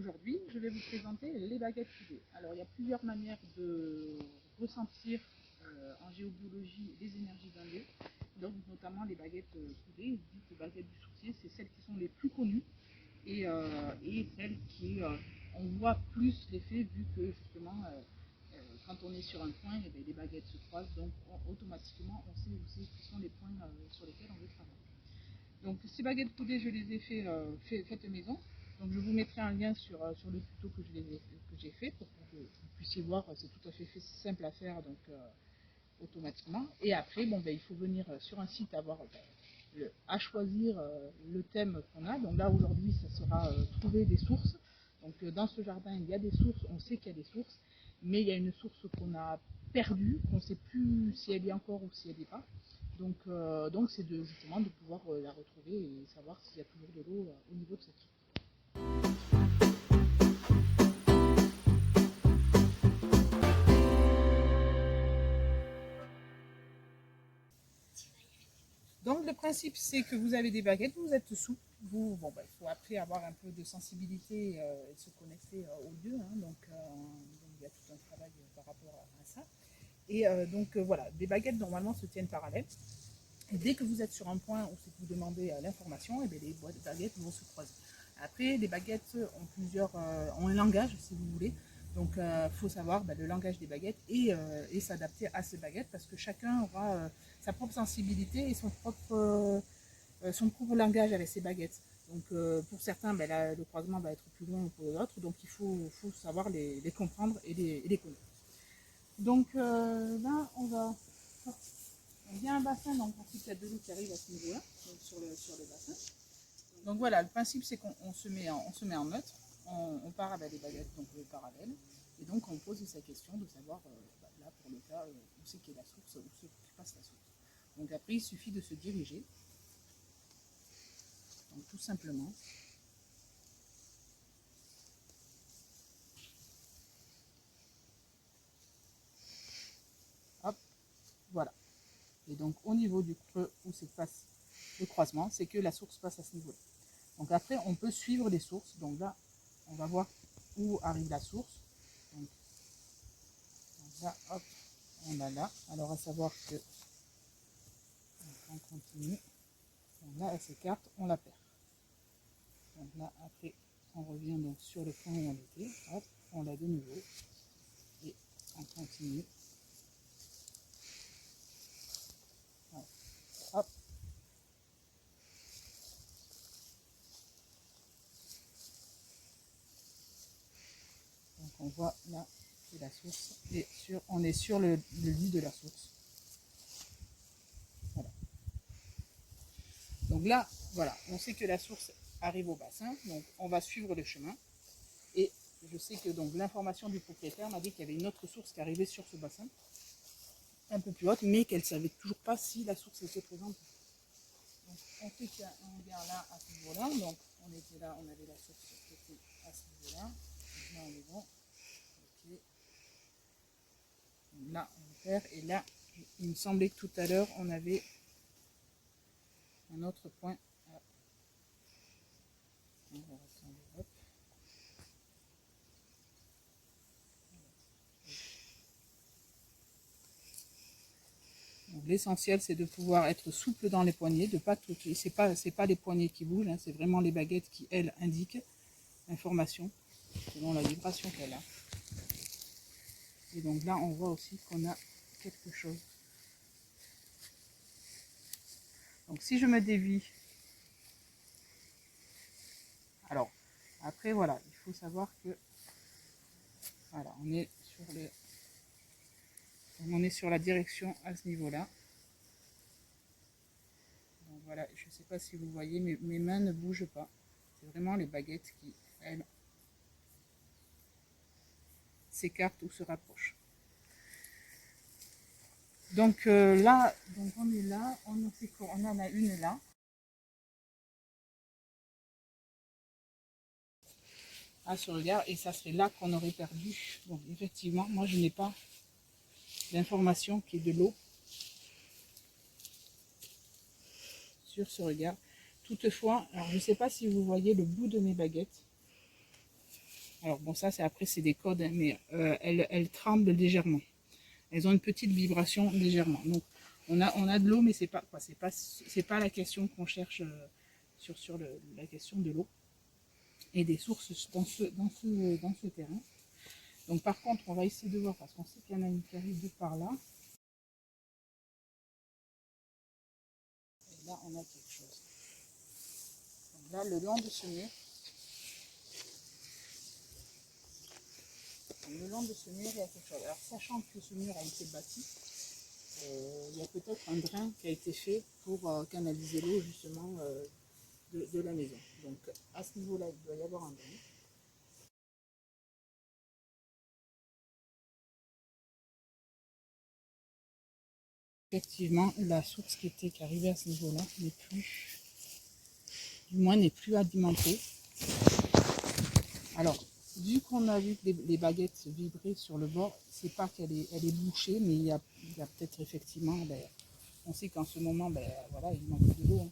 Aujourd'hui, je vais vous présenter les baguettes coudées. Alors, il y a plusieurs manières de ressentir en géobiologie les énergies d'un lieu. Donc, notamment les baguettes coudées, dites baguettes du sourcier, c'est celles qui sont les plus connues et celles qui on voit plus l'effet vu que justement quand on est sur un point, les baguettes se croisent, donc automatiquement on sait aussi quels sont les points sur lesquels on veut travailler. Donc ces baguettes coudées, je les ai faites maison. Donc je vous mettrai un lien sur le tuto que j'ai fait pour que vous puissiez voir. C'est tout à fait simple à faire, donc automatiquement. Et après, bon, il faut venir sur un site à choisir le thème qu'on a. Donc là aujourd'hui, ça sera trouver des sources. Donc dans ce jardin, il y a des sources. On sait qu'il y a des sources, mais il y a une source qu'on a perdue, qu'on ne sait plus si elle est encore ou si elle n'est pas. Donc c'est justement de pouvoir la retrouver et savoir s'il y a toujours de l'eau au niveau de cette source. Donc le principe c'est que vous avez des baguettes, vous êtes souple, il faut après avoir un peu de sensibilité et se connecter au lieu, hein, donc il y a tout un travail par rapport à ça. Et voilà, des baguettes normalement se tiennent parallèles. Et dès que vous êtes sur un point où vous demandez l'information, et bien les baguettes vont se croiser. Après, les baguettes ont un langage, si vous voulez. Donc, il faut savoir le langage des baguettes et s'adapter à ces baguettes parce que chacun aura sa propre sensibilité et son propre langage avec ses baguettes. Donc, pour certains, le croisement va être plus long que pour d'autres. Donc, il faut savoir les comprendre et les connaître. Donc, là, il y a un bassin, donc ensuite il y a de l'eau qui arrive à ce niveau-là, sur le bassin. Donc voilà, le principe c'est qu'on se met en neutre, on part avec les baguettes donc parallèles, et donc on pose sa question de savoir, là pour le cas, où c'est qu'est la source, où se passe la source. Donc après il suffit de se diriger, donc tout simplement. Hop, voilà. Et donc au niveau du creux où se passe le croisement, c'est que la source passe à ce niveau-là. Donc après, on peut suivre les sources. Donc là, on va voir où arrive la source. Donc là, hop, on l'a là. Alors à savoir que on continue. Donc là, elle s'écarte, on la perd. Donc là, après, on revient donc sur le point où on était. Hop, on l'a de nouveau. Et on continue. Voilà. Hop. Donc on voit là que la source est on est sur le lit de la source. Voilà. Donc là, voilà, on sait que la source arrive au bassin, donc on va suivre le chemin. Et je sais que donc l'information du propriétaire m'a dit qu'il y avait une autre source qui arrivait sur ce bassin, un peu plus haute, mais qu'elle ne savait toujours pas si la source était présente. Donc on sait qu'il y a un gars là à ce niveau-là, donc on était là, on avait la source qui était à ce niveau-là. Donc là on est bon. Ok. Donc là on perd, et là il me semblait que tout à l'heure on avait un autre point. On va retourner, hop. L'essentiel c'est de pouvoir être souple dans les poignées, de pas toucher. C'est pas les poignées qui bougent, hein, c'est vraiment les baguettes qui elles indiquent l'information selon la vibration qu'elle a. Et donc là on voit aussi qu'on a quelque chose. Donc si je me dévie, alors après voilà, il faut savoir que voilà, on est sur la direction à ce niveau-là. Donc voilà, je ne sais pas si vous voyez, mais mes mains ne bougent pas. C'est vraiment les baguettes qui, elles, s'écartent ou se rapprochent. Donc là, donc on est là, on en a une là. À ce regard, et ça serait là qu'on aurait perdu. Donc effectivement, moi je n'ai pas l'information qui est de l'eau sur ce regard. Toutefois, alors je ne sais pas si vous voyez le bout de mes baguettes. Alors bon, ça, c'est après, c'est des codes, hein, mais elles tremblent légèrement. Elles ont une petite vibration légèrement. Donc, on a de l'eau, mais c'est pas la question qu'on cherche la question de l'eau et des sources dans ce terrain. Donc, par contre, on va essayer de voir, parce qu'on sait qu'il y en a une qui arrive de par là. Et là, on a quelque chose. Donc là, le long de ce mur, il y a quelque chose. Alors, sachant que ce mur a été bâti, il y a peut-être un drain qui a été fait pour canaliser l'eau justement de la maison. Donc à ce niveau-là, il doit y avoir un drain. Effectivement, la source qui arrivait à ce niveau-là n'est plus alimentée. Alors, vu qu'on a vu les baguettes vibrer sur le bord, c'est pas elle est bouchée, mais il y a peut-être effectivement, on sait qu'en ce moment, voilà, il manque de l'eau. Hein.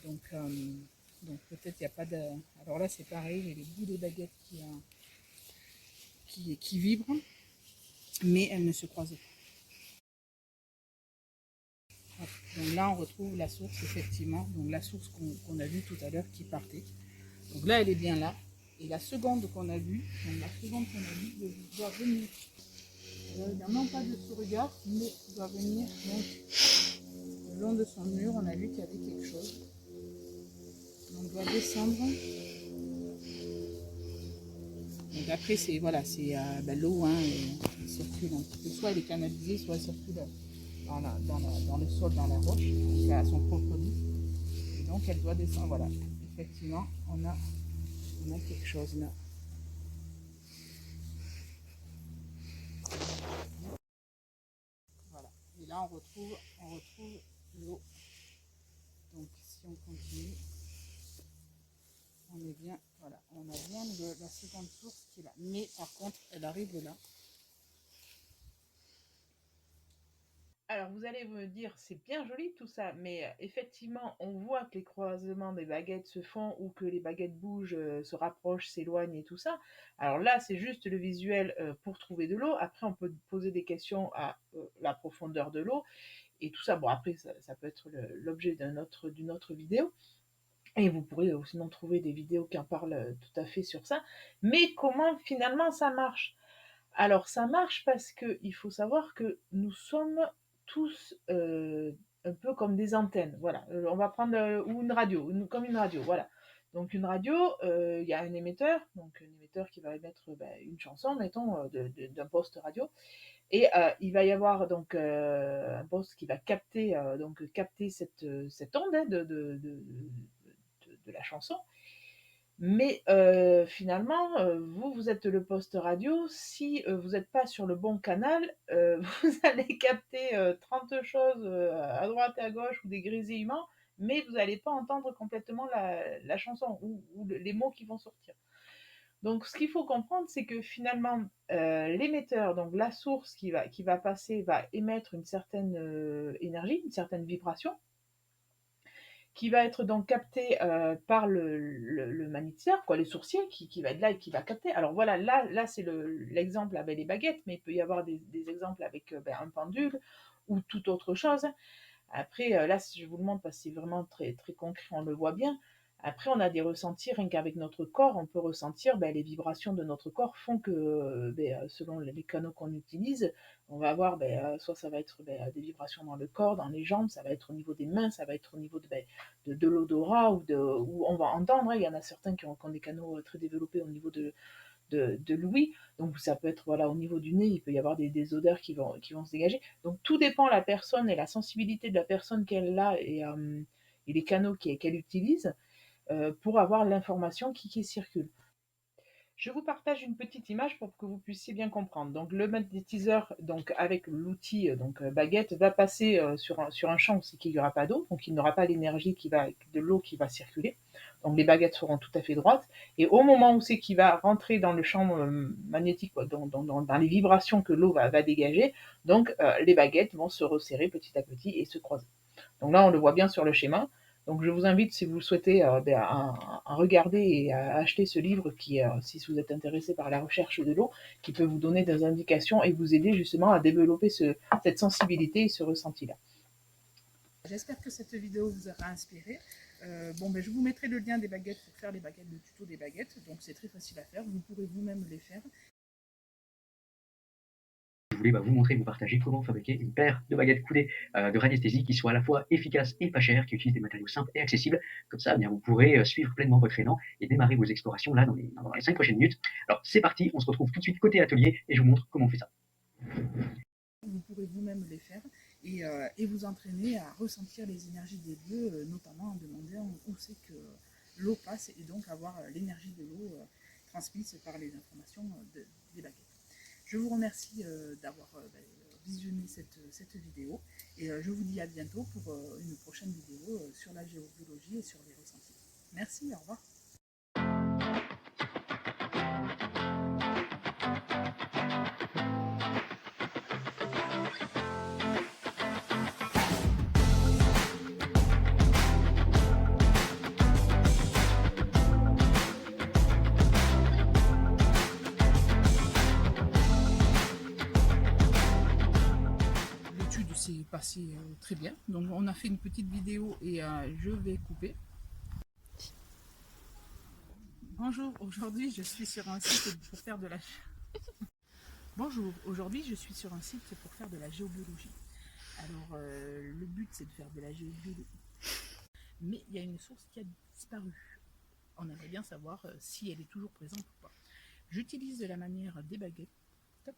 Donc peut-être il n'y a pas de... Alors là, c'est pareil, il y a les bouts des baguettes qui vibrent, mais elles ne se croisent pas. Donc là, on retrouve la source, effectivement, donc la source qu'on a vue tout à l'heure qui partait. Donc là, elle est bien là. Et la seconde qu'on a vue, doit venir. Il n'y a même pas de sous-regard, mais doit venir. Donc, le long de son mur, on a vu qu'il y avait quelque chose. On doit descendre. Donc après, c'est voilà, c'est l'eau, hein, elle circule un petit peu. Soit elle est canalisée, soit elle circule dans le sol, dans la roche, qui a son propre lit. Et donc elle doit descendre. Voilà, effectivement, on a quelque chose là. Voilà. Et là, on retrouve l'eau. Donc si on continue, on est bien, voilà, on a bien la seconde source qui est là. Mais par contre, elle arrive là. Alors, vous allez me dire, c'est bien joli tout ça, mais effectivement, on voit que les croisements des baguettes se font ou que les baguettes bougent, se rapprochent, s'éloignent et tout ça. Alors là, c'est juste le visuel pour trouver de l'eau. Après, on peut poser des questions à la profondeur de l'eau et tout ça. Bon, après, ça peut être l'objet d'une autre vidéo. Et vous pourrez aussi en trouver des vidéos qui en parlent tout à fait sur ça. Mais comment finalement ça marche? Alors ça marche parce que il faut savoir que nous sommes tous un peu comme des antennes. Voilà, on va prendre ou une radio, comme une radio. Voilà. Donc une radio, il y a un émetteur, donc un émetteur qui va émettre une chanson, mettons, d'un poste radio, et il va y avoir donc un poste qui va capter cette onde hein, de la chanson, mais finalement, vous êtes le poste radio. Si vous n'êtes pas sur le bon canal, vous allez capter 30 choses à droite et à gauche ou des grésillements, mais vous n'allez pas entendre complètement la chanson ou les mots qui vont sortir. Donc, ce qu'il faut comprendre, c'est que finalement, l'émetteur, donc la source qui va passer, va émettre une certaine énergie, une certaine vibration, qui va être donc capté par le magnétiseur, quoi, le sourcier qui va être là et qui va capter. Alors voilà, là c'est l'exemple avec les baguettes, mais il peut y avoir des exemples avec un pendule ou toute autre chose. Après, là, si je vous le montre, parce que c'est vraiment très, très concret, on le voit bien. Après, on a des ressentis, rien qu'avec notre corps, on peut ressentir les vibrations de notre corps font que, selon les canaux qu'on utilise, on va avoir, soit ça va être des vibrations dans le corps, dans les jambes, ça va être au niveau des mains, ça va être au niveau de l'odorat, ou on va entendre, hein, il y en a certains qui ont des canaux très développés au niveau de l'ouïe. Donc ça peut être voilà, au niveau du nez, il peut y avoir des odeurs qui vont se dégager. Donc tout dépend de la personne et la sensibilité de la personne qu'elle a et les canaux qu'elle utilise pour avoir l'information qui circule. Je vous partage une petite image pour que vous puissiez bien comprendre. Donc le magnétiseur, donc avec l'outil baguette, va passer sur un champ où c'est qu'il n'y aura pas d'eau, donc il n'aura pas l'énergie de l'eau qui va circuler. Donc les baguettes seront tout à fait droites. Et au moment où c'est qu'il va rentrer dans le champ magnétique, dans les vibrations que l'eau va dégager, donc les baguettes vont se resserrer petit à petit et se croiser. Donc là, on le voit bien sur le schéma. Donc je vous invite, si vous le souhaitez, à regarder et à acheter ce livre qui, si vous êtes intéressé par la recherche de l'eau, qui peut vous donner des indications et vous aider justement à développer cette sensibilité et ce ressenti-là. J'espère que cette vidéo vous aura inspiré. Je vous mettrai le lien des baguettes pour faire les baguettes, le tuto des baguettes. Donc c'est très facile à faire, vous pourrez vous-même les faire. Je voulais vous montrer, vous partager comment fabriquer une paire de baguettes coudées de radiesthésie qui soit à la fois efficace et pas chère, qui utilise des matériaux simples et accessibles. Comme ça, vous pourrez suivre pleinement votre élan et démarrer vos explorations là dans les 5 prochaines minutes. Alors c'est parti, on se retrouve tout de suite côté atelier et je vous montre comment on fait ça. Vous pourrez vous-même les faire et vous entraîner à ressentir les énergies des lieux, notamment en demandant où c'est que l'eau passe et donc avoir l'énergie de l'eau transmise par les informations des baguettes. Je vous remercie d'avoir visionné cette vidéo et je vous dis à bientôt pour une prochaine vidéo sur la géobiologie et sur les ressentis. Merci, au revoir. C'est passé très bien. Donc on a fait une petite vidéo et je vais couper. Bonjour, aujourd'hui je suis sur un site pour faire de la... Bonjour, aujourd'hui je suis sur un site pour faire de la géobiologie. Alors le but c'est de faire de la géobiologie. Mais il y a une source qui a disparu. On aimerait bien savoir si elle est toujours présente ou pas. J'utilise de la manière des baguettes. Top.